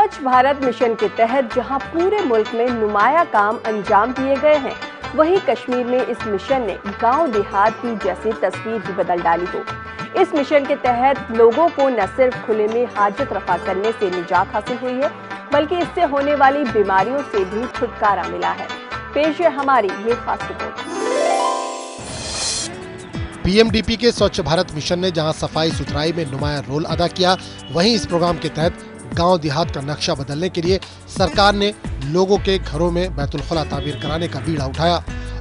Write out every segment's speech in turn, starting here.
स्वच्छ भारत मिशन के तहत जहां पूरे मुल्क में नुमाया काम अंजाम दिए गए हैं, वहीं कश्मीर में इस मिशन ने गांव देहात की जैसी तस्वीर ही बदल डाली हो। इस मिशन के तहत लोगों को न सिर्फ खुले में हाजत रफा करने से निजात हासिल हुई है, बल्कि इससे होने वाली बीमारियों से भी छुटकारा मिला है। पेश है हमारी ये खास रिपोर्ट। पीएमडीपी के स्वच्छ भारत मिशन ने जहां सफाई सुथराई में नुमाया रोल अदा किया, वहीं इस प्रोग्राम के तहत गांव देहात का नक्शा बदलने के लिए सरकार ने लोगों के घरों में बैतुल खुला तामीर कराने का बीड़ा उठाया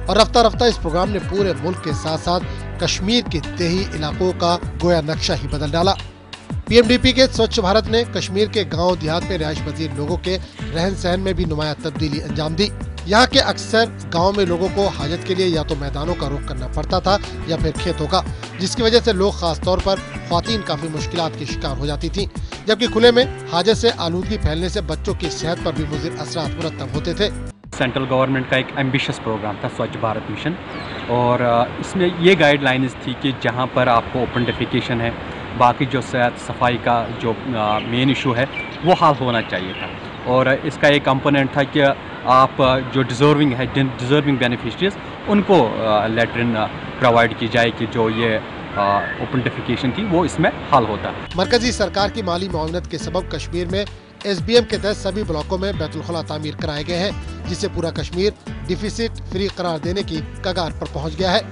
और रफ्ता रफ्ता इस प्रोग्राम ने पूरे मुल्क के साथ साथ कश्मीर के देही इलाकों का गोया नक्शा ही बदल डाला। पीएमडीपी के स्वच्छ भारत ने कश्मीर के गांव देहात में रिहायश पजीर लोगों के रहन सहन में भी नुमाया तब्दीली अंजाम दी। यहाँ के अक्सर गांव में लोगों को हाजत के लिए या तो मैदानों का रुख करना पड़ता था या फिर खेतों का, जिसकी वजह से लोग खास तौर पर ख्वातीन काफी मुश्किलात की शिकार हो जाती थीं, जबकि खुले में हाजत से आलूदगी फैलने से बच्चों की सेहत पर भी मुज़िर असरात मुरतब होते थे। सेंट्रल गवर्नमेंट का एक एम्बिशियस प्रोग्राम था स्वच्छ भारत मिशन, और इसमें ये गाइडलाइंस थी कि जहाँ पर आपको ओपन डेफिकेशन है, बाकी जो सेहत सफाई का जो मेन इशू है वो हल होना चाहिए था। और इसका एक कंपोनेंट था कि आप जो डिज़र्विंग बेनिफिशरीज उनको लेटरिन प्रोवाइड की जाए कि जो ये ओपन डेफिकेशन थी वो इसमें हल होता। मरकजी सरकार की माली मुआवनत के सबब कश्मीर में SBM के तहत सभी ब्लॉकों में बैतुल खुला तामीर कराए गए हैं, जिससे पूरा कश्मीर डिफिसिट फ्री करार देने की कगार पर पहुंच गया है।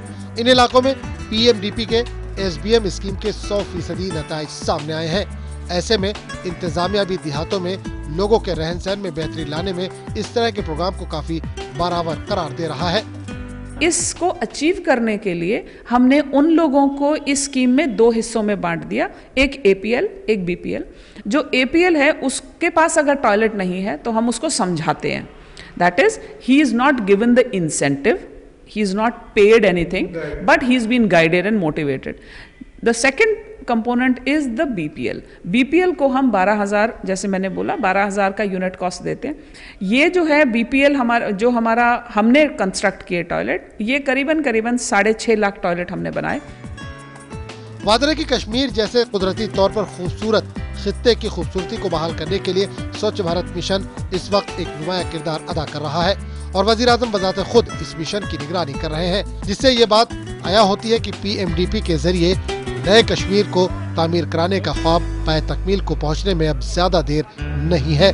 इन इलाकों में PMDP के SBM स्कीम के 100% नताइज सामने आए हैं। ऐसे में इंतजामिया भी देहातों में लोगों के रहन सहन में बेहतरी लाने में इस तरह के प्रोग्राम को काफी बराबर करार दे रहा है। इसको अचीव करने के लिए हमने उन लोगों को इस स्कीम में 2 हिस्सों में बांट दिया, एक APL एक BPL। जो APL है उसके पास अगर टॉयलेट नहीं है तो हम उसको समझाते हैं, that is he is not given the incentive, he is not paid anything, but he's been guided and motivated. The second component is the BPL. BPL को हम 12,000, जैसे मैंने बोला 12,000 का यूनिट कॉस्ट देते हैं। ये जो है BPL हमारा हमने कंस्ट्रक्ट किए टॉयलेट, ये करीबन 6.5 लाख टॉयलेट हमने बनाए। वादरे की कश्मीर जैसे कुदरती तौर पर खूबसूरत खित्ते की खूबसूरती को बहाल करने के लिए स्वच्छ भारत मिशन इस वक्त एक नुमाया किरदार अदा कर रहा है और वज़ीर आज़म बज़ाते खुद इस मिशन की निगरानी कर रहे हैं, जिससे ये बात आया होती है कि PMDP के जरिए नए कश्मीर को तामीर कराने का ख्वाब पाए तकमील को पहुंचने में अब ज्यादा देर नहीं है।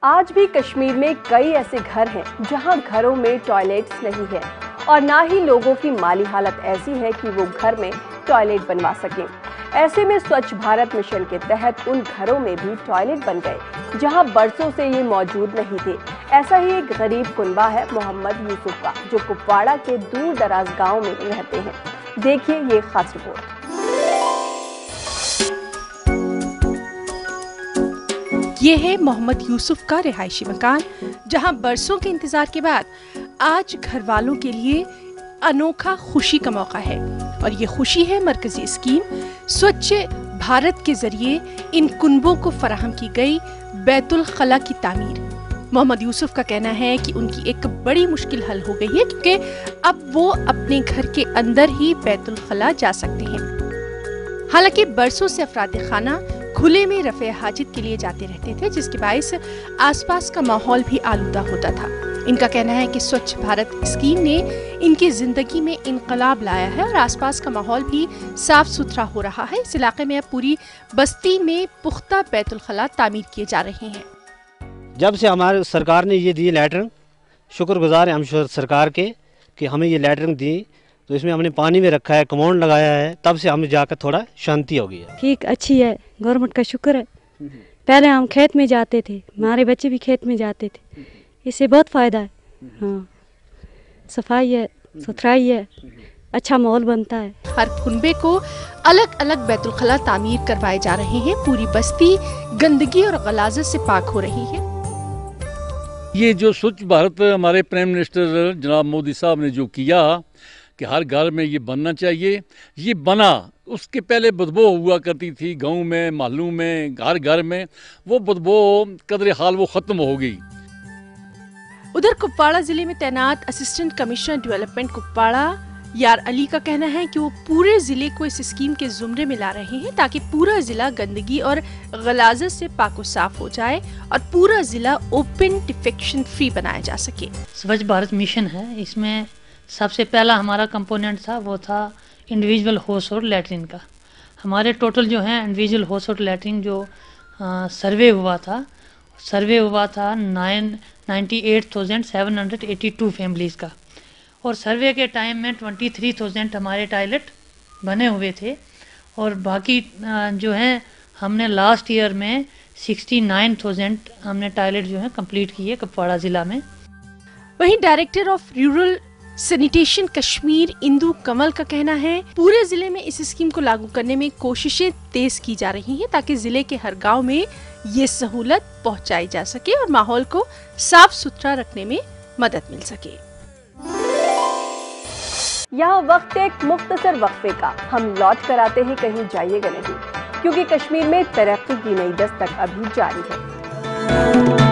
आज भी कश्मीर में कई ऐसे घर हैं जहां घरों में टॉयलेट्स नहीं है और ना ही लोगों की माली हालत ऐसी है कि वो घर में टॉयलेट बनवा सकें। ऐसे में स्वच्छ भारत मिशन के तहत उन घरों में भी टॉयलेट बन गए जहां बरसों से ये मौजूद नहीं थे। ऐसा ही एक गरीब कुनबा है मोहम्मद यूसुफ का, जो कुपवाड़ा के दूर दराज गाँव में रहते हैं। देखिए ये खास रिपोर्ट। ये है मोहम्मद यूसुफ का रिहायशी मकान, जहां बरसों के इंतजार के बाद आज घर वालों के लिए अनोखा खुशी का मौका है। और ये खुशी है मरकजी स्कीम स्वच्छ भारत के जरिए इन कुनबों को फराहम की गई बैतुल खला की तामीर। मोहम्मद यूसुफ का कहना है कि उनकी एक बड़ी मुश्किल हल हो गई है, क्योंकि अब वो अपने घर के अंदर ही बैतुल खला जा सकते हैं। हालांकि बरसों से अफराद खाना खुले में रफ़े हाजित के लिए जाते रहते थे, जिसके बायस आसपास का माहौल भी आलूदा होता था। इनका कहना है कि स्वच्छ भारत स्कीम ने इनकी जिंदगी में इनकलाब लाया है और आसपास का माहौल भी साफ सुथरा हो रहा है। इस इलाके में अब पूरी बस्ती में पुख्ता बैतुल खला तामीर किए जा रहे हैं। जब से हमारे सरकार ने ये दी लैटरिन, शुक्रगुजार हैं हम सरकार के कि हमें ये लैटरिन दी, तो इसमें हमने पानी में रखा है, कमांड लगाया है, तब से हमें जाकर थोड़ा शांति हो गई है। ठीक अच्छी है, गवर्नमेंट का शुक्र है। पहले हम खेत में जाते थे, हमारे बच्चे भी खेत में जाते थे, इससे बहुत फ़ायदा है। हाँ, सफाई है, सुथराई है, अच्छा माहौल बनता है। हर कुनबे को अलग अलग बैतुल खला तामीर करवाए जा रहे हैं। पूरी बस्ती गंदगी और गलाजत से पाक हो रही है। ये जो स्वच्छ भारत हमारे प्राइम मिनिस्टर जनाब मोदी साहब ने जो किया कि हर घर में ये बनना चाहिए, ये बना। उसके पहले बदबू हुआ करती थी गांव में, मालूम में, घर घर में, वो बदबू कदरे हाल वो ख़त्म हो गई। उधर कुपवाड़ा जिले में तैनात असिस्टेंट कमिश्नर डेवलपमेंट कुपवाड़ा यार अली का कहना है कि वो पूरे जिले को इस स्कीम के जुमरे में ला रहे हैं ताकि पूरा जिला गंदगी और गलाजत से पाको साफ हो जाए और पूरा जिला ओपन डिफेक्शन फ्री बनाया जा सके। स्वच्छ भारत मिशन है, इसमें सबसे पहला हमारा कंपोनेंट था वो था इंडिविजुअल हाउस होल्ड लैट्रिन का। हमारे टोटल जो है इंडिविजुअल हाउस होल्ड लैट्रिन जो सर्वे हुआ था 98,782 फैमिलीज़ का, और सर्वे के टाइम में 23,000 हमारे टॉयलेट बने हुए थे, और बाकी जो हैं हमने लास्ट ईयर में 69,000 हमने टॉयलेट जो है कंप्लीट किए कुपवाड़ा ज़िला में। वहीं director of rural sanitation Kashmir Indu Kamal का कहना है पूरे जिले में इस स्कीम को लागू करने में कोशिशें तेज की जा रही हैं ताकि जिले के हर गांव में ये सहूलत पहुंचाई जा सके और माहौल को साफ सुथरा रखने में मदद मिल सके। यहाँ वक्त एक मुख्तसर वक्फे का, हम लौट कर आते हैं, कहीं जाइएगा नहीं, क्योंकि कश्मीर में तरक्की की नई दस्तक अभी जारी है।